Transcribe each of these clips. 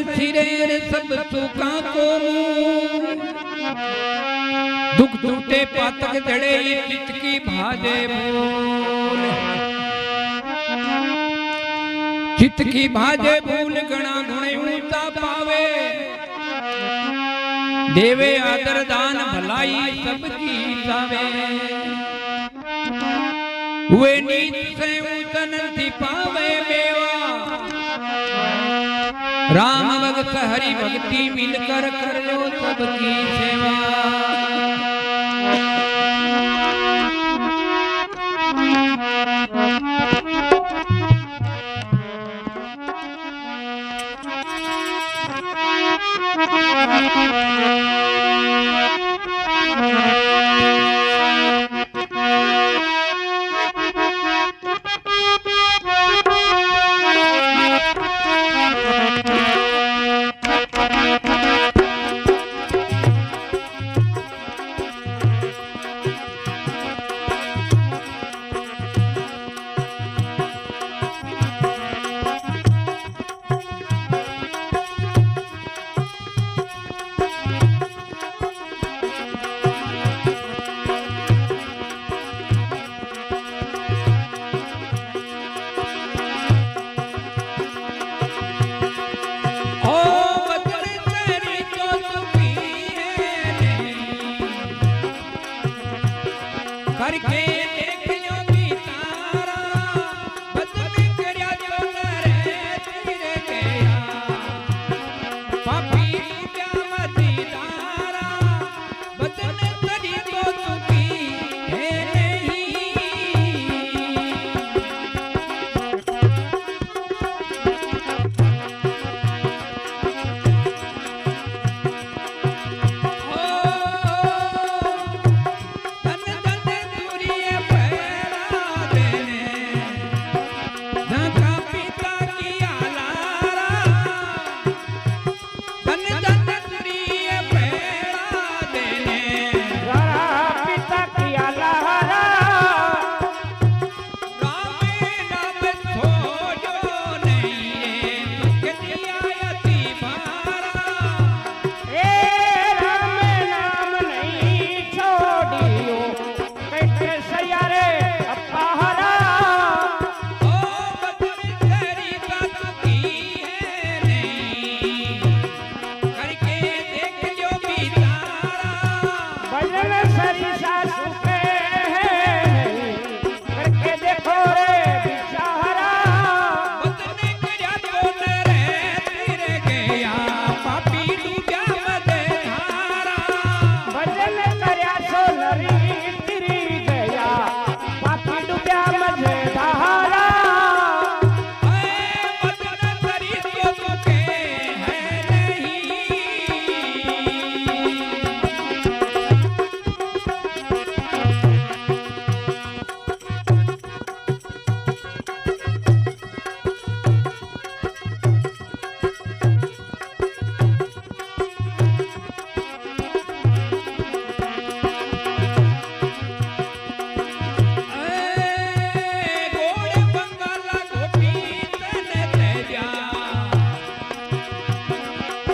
फिरे सब सुखा को दुख टूटे पातक जड़े चित की भाजे भूल चित की भाजे भूल गणा गुणे ऊंचा पावे देवे आदर दान भलाई सबकी जावे वे नीच से ऊंचन थी पावे मेवा राम भगत हरि भक्ति मिलकर कर लो सबकी सेवा करके देख लो बिचारा बदन करया तो नरे तेरे गया पापी क्या मदीदारा बदन करी तो सुखी है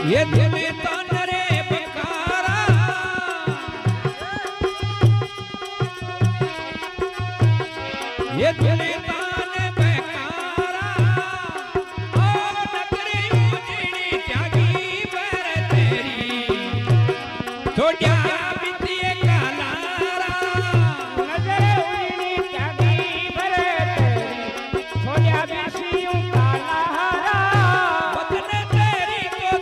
ये तुम्हें तान रे बकारा ये तुम्हें तान बकारा ओ नगरी उजड़ी त्यागी पर तेरी छोड़िया बितिए कालारा नगरी उजड़ी त्यागी पर तेरी छोड़िया बिसियों कालारा बदन तेरी को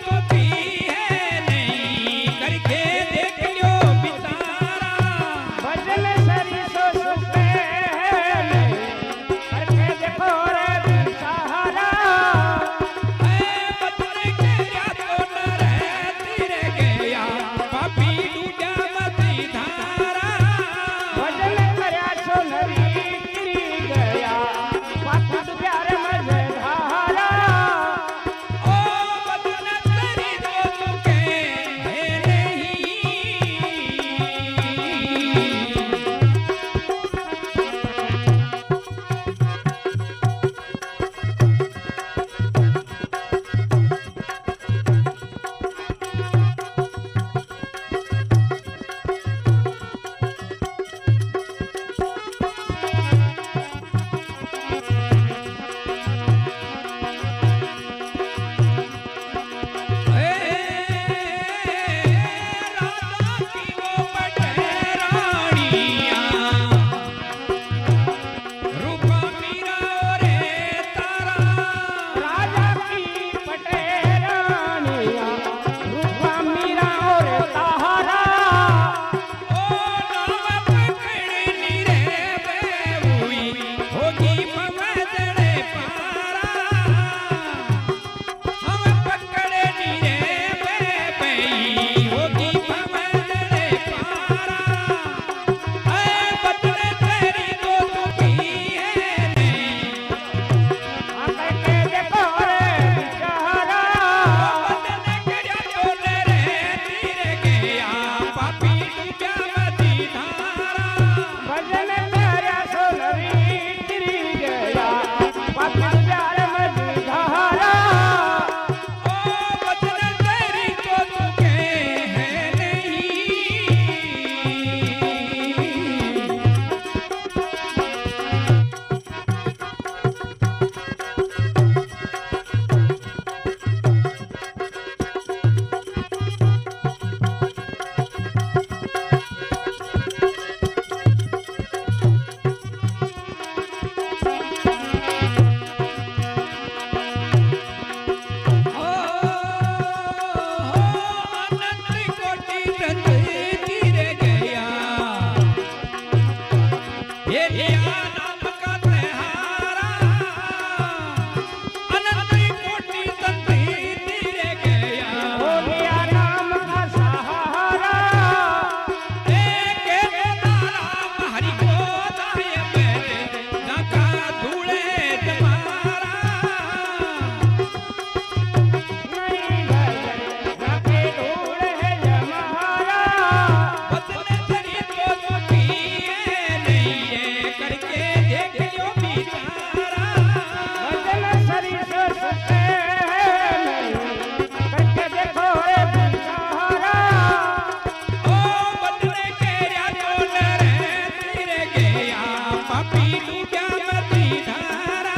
પાપી ડૂબ્યા બધી ધારા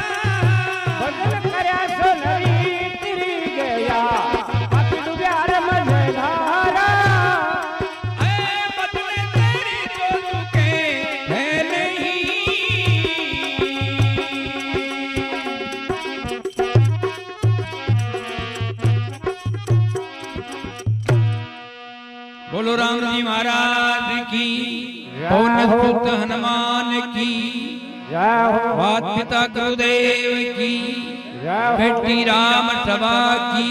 ભજન કર્યા છો નવી તરી ગયા પાપી ડૂબ્યા રે મજે ધારા એ બદલે તેરી તો ચૂકે હે નહીં। બોલો રામજી મહારાજ કી પવન સુત હનુમાન કી જય હો વાત પિતા ગુરુદેવ કી જય હો બેટી રામ सभा की